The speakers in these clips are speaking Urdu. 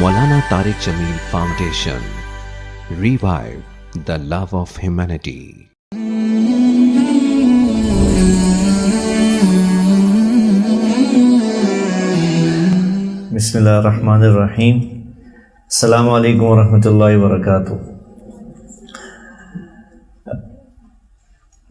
Maulana Tariq Jamil Foundation. Revive the love of humanity. بسم اللہ الرحمن الرحیم. السلام علیکم ورحمۃ اللہ وبرکاتہ.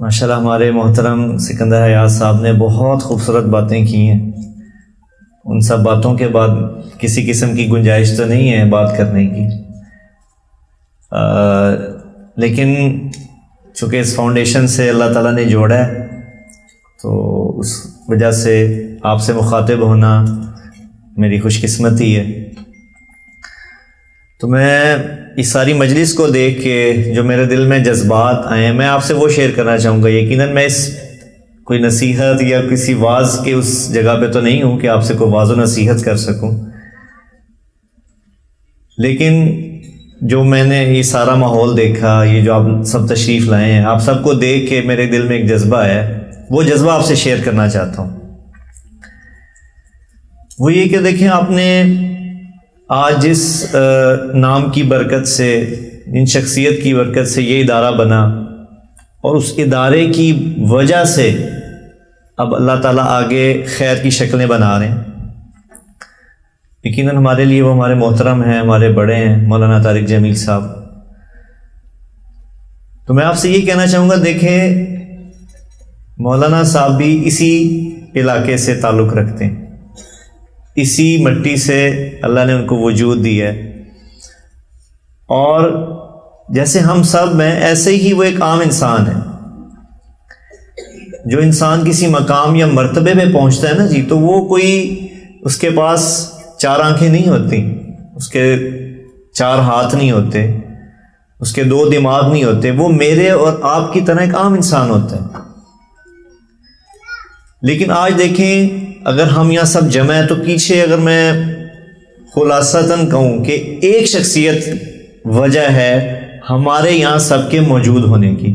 ماشاء اللہ ہمارے محترم سکندر حیات صاحب نے بہت خوبصورت باتیں کی ہیں. ان سب باتوں کے بعد کسی قسم کی گنجائش تو نہیں ہے بات کرنے کی، لیکن چونکہ اس فاؤنڈیشن سے اللہ تعالیٰ نے جوڑا ہے تو اس وجہ سے آپ سے مخاطب ہونا میری خوش قسمتی ہے. تو میں اس ساری مجلس کو دیکھ کے جو میرے دل میں جذبات آئے ہیں میں آپ سے وہ شیئر کرنا چاہوں گا. یقیناً میں اس کوئی نصیحت یا کسی واعظ کے اس جگہ پہ تو نہیں ہوں کہ آپ سے کوئی واعظ و نصیحت کر سکوں، لیکن جو میں نے یہ سارا ماحول دیکھا، یہ جو آپ سب تشریف لائے ہیں، آپ سب کو دیکھ کے میرے دل میں ایک جذبہ ہے، وہ جذبہ آپ سے شیئر کرنا چاہتا ہوں. وہ یہ کہ دیکھیں، آپ نے آج جس نام کی برکت سے، جن شخصیت کی برکت سے یہ ادارہ بنا اور اس ادارے کی وجہ سے اب اللہ تعالیٰ آگے خیر کی شکلیں بنا رہے ہیں. یقیناً ہمارے لیے وہ ہمارے محترم ہیں، ہمارے بڑے ہیں مولانا طارق جمیل صاحب. تو میں آپ سے یہ کہنا چاہوں گا، دیکھیں مولانا صاحب بھی اسی علاقے سے تعلق رکھتے ہیں، اسی مٹی سے اللہ نے ان کو وجود دی ہے، اور جیسے ہم سب ہیں ایسے ہی وہ ایک عام انسان ہے. جو انسان کسی مقام یا مرتبے پہ پہنچتا ہے نا جی، تو وہ کوئی اس کے پاس 4 آنکھیں نہیں ہوتی، اس کے 4 ہاتھ نہیں ہوتے، اس کے 2 دماغ نہیں ہوتے، وہ میرے اور آپ کی طرح ایک عام انسان ہوتا ہے. لیکن آج دیکھیں، اگر ہم یہاں سب جمع ہیں تو پیچھے اگر میں خلاصتاً کہوں کہ ایک شخصیت وجہ ہے ہمارے یہاں سب کے موجود ہونے کی.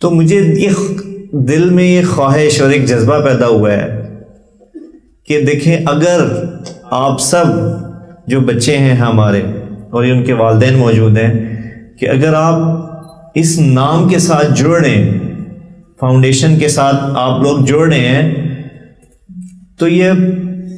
تو مجھے یہ دل میں یہ خواہش اور ایک جذبہ پیدا ہوا ہے کہ دیکھیں، اگر آپ سب جو بچے ہیں ہمارے اور ان کے والدین موجود ہیں، کہ اگر آپ اس نام کے ساتھ جڑ رہے ہیں، فاؤنڈیشن کے ساتھ آپ لوگ جوڑ رہے ہیں، تو یہ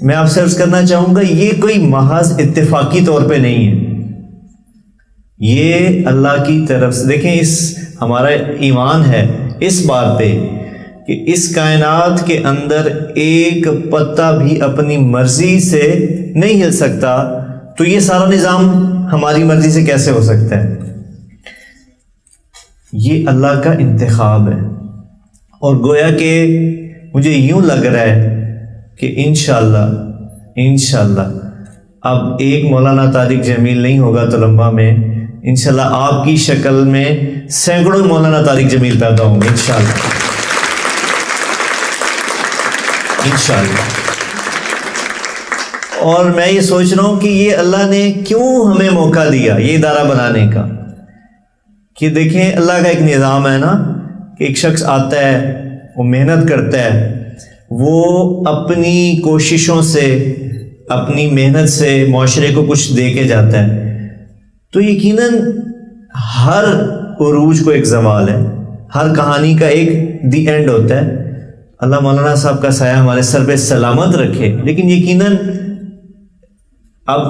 میں آپ سے عرض کرنا چاہوں گا، یہ کوئی محض اتفاقی طور پہ نہیں ہے، یہ اللہ کی طرف سے. دیکھیں، اس ہمارا ایمان ہے اس بات پہ کہ اس کائنات کے اندر ایک پتا بھی اپنی مرضی سے نہیں ہل سکتا، تو یہ سارا نظام ہماری مرضی سے کیسے ہو سکتا ہے؟ یہ اللہ کا انتخاب ہے. اور گویا کہ مجھے یوں لگ رہا ہے کہ انشاءاللہ اب ایک مولانا طارق جمیل نہیں ہوگا تو لمبا میں انشاءاللہ آپ کی شکل میں سینکڑوں مولانا طارق جمیل پیدا ہوں گے انشاءاللہ. اور میں یہ سوچ رہا ہوں کہ یہ اللہ نے کیوں ہمیں موقع دیا یہ ادارہ بنانے کا. کہ دیکھیں، اللہ کا ایک نظام ہے نا کہ ایک شخص آتا ہے، وہ محنت کرتا ہے، وہ اپنی کوششوں سے، اپنی محنت سے معاشرے کو کچھ دے کے جاتا ہے. تو یقیناً ہر عروج کو ایک زوال ہے، ہر کہانی کا ایک دی اینڈ ہوتا ہے. اللہ مولانا صاحب کا سایہ ہمارے سر پہ سلامت رکھے. لیکن یقیناً اب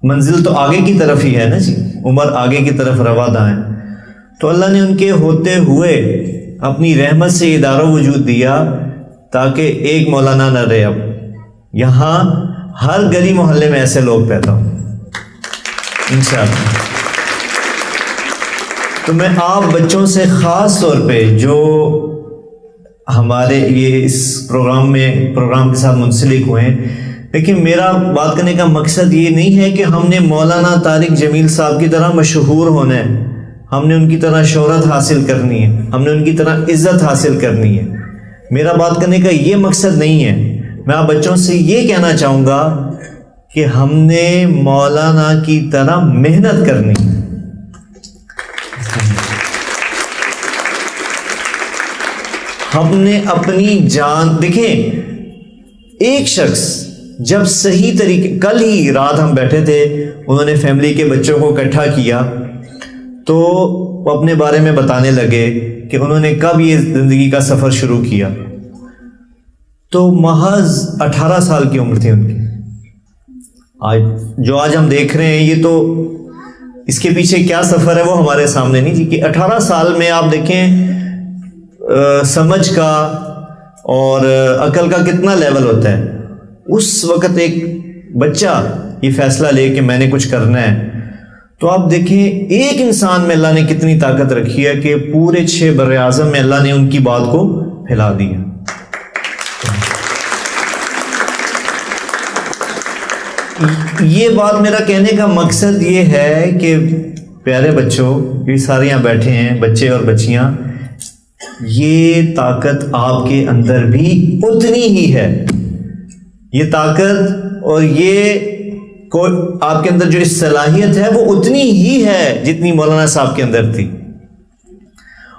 منزل تو آگے کی طرف ہی ہے نا جی، عمر آگے کی طرف روا داں ہے. تو اللہ نے ان کے ہوتے ہوئے اپنی رحمت سے ادارہ وجود دیا تاکہ ایک مولانا نہ رہے. اب یہاں ہر گلی محلے میں ایسے لوگ پیدا ہوں انشاءاللہ. تو میں آپ بچوں سے خاص طور پہ جو ہمارے یہ اس پروگرام کے ساتھ منسلک ہوئے ہیں، لیکن میرا بات کرنے کا مقصد یہ نہیں ہے کہ ہم نے مولانا طارق جمیل صاحب کی طرح مشہور ہونا ہے، ہم نے ان کی طرح شہرت حاصل کرنی ہے، ہم نے ان کی طرح عزت حاصل کرنی ہے. میرا بات کرنے کا یہ مقصد نہیں ہے. میں آپ بچوں سے یہ کہنا چاہوں گا کہ ہم نے مولانا کی طرح محنت کرنی ہے. ہم نے اپنی جان، دیکھیں ایک شخص جب صحیح طریقے، کل ہی رات ہم بیٹھے تھے، انہوں نے فیملی کے بچوں کو اکٹھا کیا تو وہ اپنے بارے میں بتانے لگے کہ انہوں نے کب یہ زندگی کا سفر شروع کیا. تو محض 18 سال کی عمر تھی ان کی. آج ہم دیکھ رہے ہیں، یہ تو اس کے پیچھے کیا سفر ہے وہ ہمارے سامنے نہیں جی. کہ 18 سال میں آپ دیکھیں سمجھ کا اور عقل کا کتنا لیول ہوتا ہے. اس وقت ایک بچہ یہ فیصلہ لے کہ میں نے کچھ کرنا ہے، تو آپ دیکھیں ایک انسان میں اللہ نے کتنی طاقت رکھی ہے کہ پورے 6 بر اعظم میں اللہ نے ان کی بات کو پھیلا دیا. یہ بات میرا کہنے کا مقصد یہ ہے کہ پیارے بچوں، یہ سارے یہاں بیٹھے ہیں بچے اور بچیاں، یہ طاقت آپ کے اندر بھی اتنی ہی ہے. یہ طاقت اور یہ آپ کے اندر جو صلاحیت ہے وہ اتنی ہی ہے جتنی مولانا صاحب کے اندر تھی.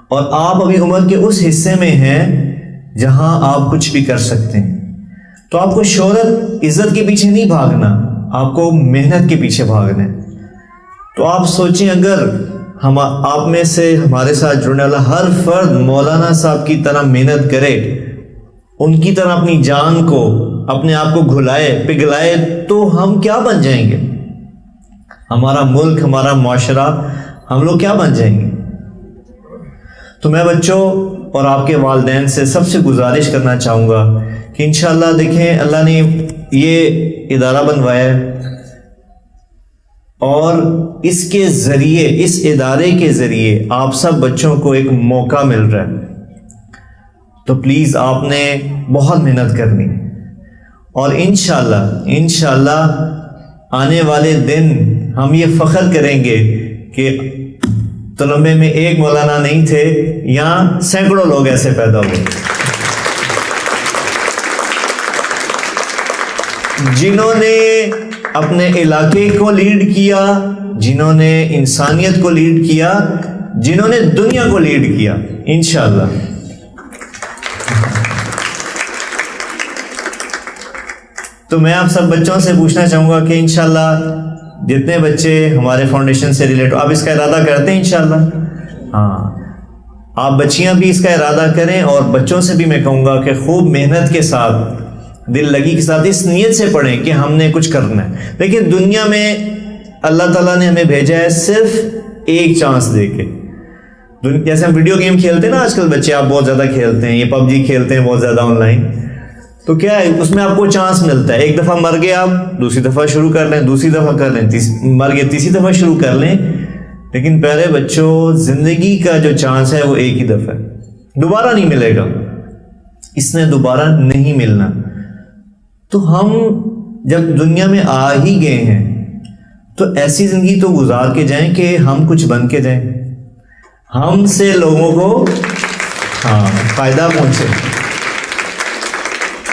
اور آپ ابھی عمر کے اس حصے میں ہیں جہاں آپ کچھ بھی کر سکتے ہیں. تو آپ کو شہرت عزت کے پیچھے نہیں بھاگنا، آپ کو محنت کے پیچھے بھاگنا ہے. تو آپ سوچیں اگر آپ میں سے ہمارے ساتھ جڑنے والا ہر فرد مولانا صاحب کی طرح محنت کرے، ان کی طرح اپنی جان کو، اپنے آپ کو گھلائے پگھلائے، تو ہم کیا بن جائیں گے؟ ہمارا ملک، ہمارا معاشرہ، ہم لوگ کیا بن جائیں گے؟ تو میں بچوں اور آپ کے والدین سے سب سے گزارش کرنا چاہوں گا کہ انشاءاللہ دیکھیں اللہ نے یہ ادارہ بنوایا ہے اور اس کے ذریعے، اس ادارے کے ذریعے آپ سب بچوں کو ایک موقع مل رہا ہے. تو پلیز آپ نے بہت محنت کرنی اور انشاءاللہ آنے والے دن ہم یہ فخر کریں گے کہ طلبے میں ایک مولانا نہیں تھے، یہاں سینکڑوں لوگ ایسے پیدا ہوئے جنہوں نے اپنے علاقے کو لیڈ کیا، جنہوں نے انسانیت کو لیڈ کیا، جنہوں نے دنیا کو لیڈ کیا انشاءاللہ. تو میں آپ سب بچوں سے پوچھنا چاہوں گا کہ انشاءاللہ جتنے بچے ہمارے فاؤنڈیشن سے ریلیٹ، آپ اس کا ارادہ کرتے ہیں انشاءاللہ؟ ہاں، آپ بچیاں بھی اس کا ارادہ کریں اور بچوں سے بھی میں کہوں گا کہ خوب محنت کے ساتھ، دل لگی کے ساتھ اس نیت سے پڑھیں کہ ہم نے کچھ کرنا ہے. دیکھیں دنیا میں اللہ تعالیٰ نے ہمیں بھیجا ہے صرف ایک چانس دے کے. جیسے ہم ویڈیو گیم کھیلتے ہیں نا، آج کل بچے آپ بہت زیادہ کھیلتے ہیں، یہ PUBG کھیلتے ہیں بہت زیادہ آن لائن. تو کیا ہے اس میں آپ کو چانس ملتا ہے، ایک دفعہ مر گئے آپ دوسری دفعہ شروع کر لیں، دوسری دفعہ کر لیں، مر گئے تیسری دفعہ شروع کر لیں. لیکن پیارے بچوں، زندگی کا جو چانس ہے وہ ایک ہی دفعہ ہے، دوبارہ نہیں ملے گا، اس نے دوبارہ نہیں ملنا. تو ہم جب دنیا میں آ ہی گئے ہیں تو ایسی زندگی تو گزار کے جائیں کہ ہم کچھ بن کے جائیں، ہم سے لوگوں کو فائدہ پہنچے.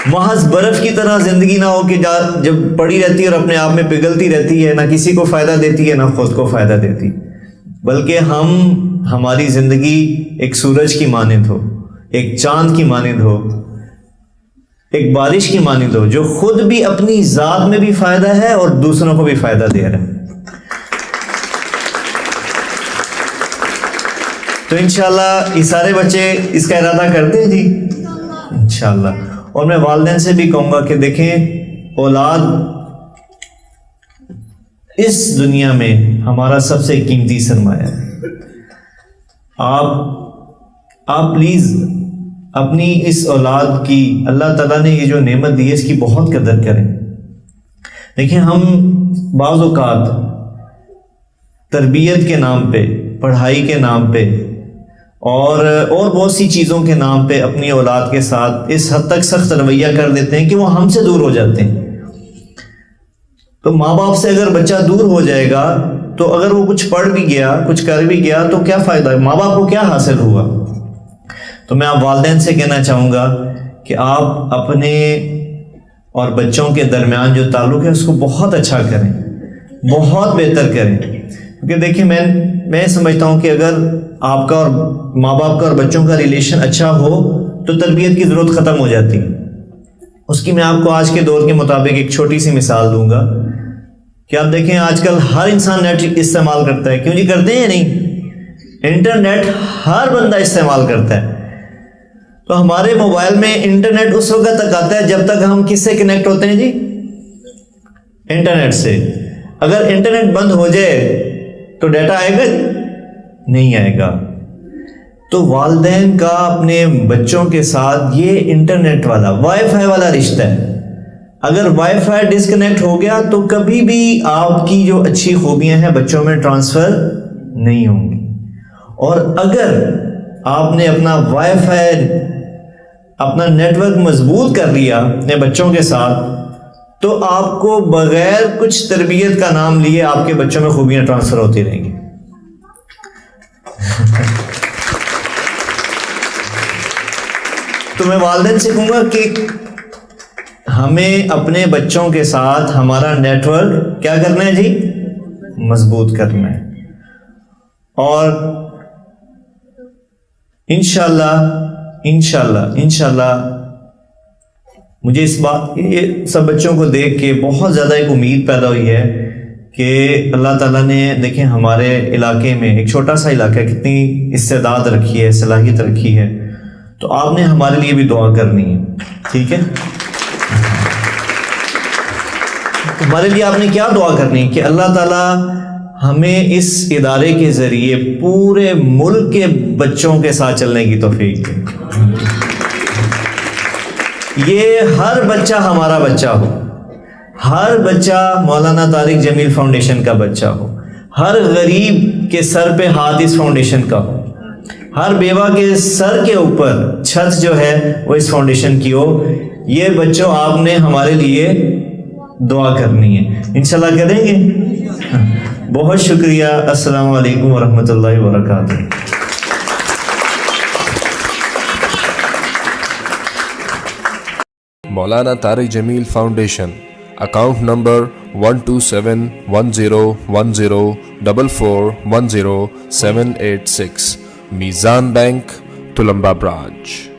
محض برف کی طرح زندگی نہ ہو کہ جب پڑی رہتی ہے اور اپنے آپ میں پگھلتی رہتی ہے، نہ کسی کو فائدہ دیتی ہے نہ خود کو فائدہ دیتی، بلکہ ہماری زندگی ایک سورج کی مانند ہو، ایک چاند کی مانند ہو، ایک بارش کی مانند ہو، جو خود بھی اپنی ذات میں بھی فائدہ ہے اور دوسروں کو بھی فائدہ دے رہا ہے. تو انشاءاللہ یہ سارے بچے اس کا ارادہ کرتے ہیں جی انشاءاللہ. اور میں والدین سے بھی کہوں گا کہ دیکھیں اولاد اس دنیا میں ہمارا سب سے قیمتی سرمایہ ہے. آپ پلیز اپنی اس اولاد کی، اللہ تعالیٰ نے یہ جو نعمت دی ہے اس کی بہت قدر کریں. دیکھیں ہم بعض اوقات تربیت کے نام پہ، پڑھائی کے نام پہ اور بہت سی چیزوں کے نام پہ اپنی اولاد کے ساتھ اس حد تک سخت رویہ کر دیتے ہیں کہ وہ ہم سے دور ہو جاتے ہیں. تو ماں باپ سے اگر بچہ دور ہو جائے گا تو اگر وہ کچھ پڑھ بھی گیا، کچھ کر بھی گیا، تو کیا فائدہ، ماں باپ کو کیا حاصل ہوا؟ تو میں آپ والدین سے کہنا چاہوں گا کہ آپ اپنے اور بچوں کے درمیان جو تعلق ہے اس کو بہت اچھا کریں، بہت بہتر کریں. کیونکہ دیکھیں میں سمجھتا ہوں کہ اگر آپ کا اور ماں باپ کا اور بچوں کا ریلیشن اچھا ہو تو تربیت کی ضرورت ختم ہو جاتی ہے. اس کی میں آپ کو آج کے دور کے مطابق ایک چھوٹی سی مثال دوں گا کہ آپ دیکھیں آج کل ہر انسان نیٹ استعمال کرتا ہے. کیوں جی کرتے ہیں یا نہیں؟ انٹرنیٹ ہر بندہ استعمال کرتا ہے. تو ہمارے موبائل میں انٹرنیٹ اس وقت تک آتا ہے جب تک ہم کس سے کنیکٹ ہوتے ہیں جی؟ انٹرنیٹ سے. اگر انٹرنیٹ بند ہو جائے تو ڈیٹا آئے گا؟ نہیں آئے گا. تو والدین کا اپنے بچوں کے ساتھ یہ انٹرنیٹ والا وائی فائی والا رشتہ ہے. اگر وائی فائی ڈسکنیکٹ ہو گیا تو کبھی بھی آپ کی جو اچھی خوبیاں ہیں بچوں میں ٹرانسفر نہیں ہوں گی. اور اگر آپ نے اپنا وائی فائی اپنا نیٹ ورک مضبوط کر لیا اپنے بچوں کے ساتھ تو آپ کو بغیر کچھ تربیت کا نام لیے آپ کے بچوں میں خوبیاں ٹرانسفر ہوتی رہیں گی. تو میں والدین سے کہوں گا کہ ہمیں اپنے بچوں کے ساتھ ہمارا نیٹ ورک کیا کرنا ہے جی؟ مضبوط کرنا ہے. اور انشاءاللہ مجھے اس بات یہ سب بچوں کو دیکھ کے بہت زیادہ ایک امید پیدا ہوئی ہے کہ اللہ تعالیٰ نے دیکھیں ہمارے علاقے میں ایک چھوٹا سا علاقہ ہے, کتنی استعداد رکھی ہے, صلاحیت رکھی ہے. تو آپ نے ہمارے لیے بھی دعا کرنی ہے, ٹھیک ہے؟ ہمارے لیے آپ نے کیا دعا کرنی ہے کہ اللہ تعالیٰ ہمیں اس ادارے کے ذریعے پورے ملک کے بچوں کے ساتھ چلنے کی توفیق دے. یہ ہر بچہ ہمارا بچہ ہو, ہر بچہ مولانا طارق جمیل فاؤنڈیشن کا بچہ ہو, ہر غریب کے سر پہ ہاتھ اس فاؤنڈیشن کا ہو, ہر بیوہ کے سر کے اوپر چھت جو ہے وہ اس فاؤنڈیشن کی ہو. یہ بچوں آپ نے ہمارے لیے دعا کرنی ہے, انشاءاللہ کریں گے؟ بہت شکریہ. السلام علیکم ورحمۃ اللہ وبرکاتہ. مولانا طارق جمیل فاؤنڈیشن, اکاؤنٹ نمبر 127101044410786, میزان بینک, تلمبا برانچ.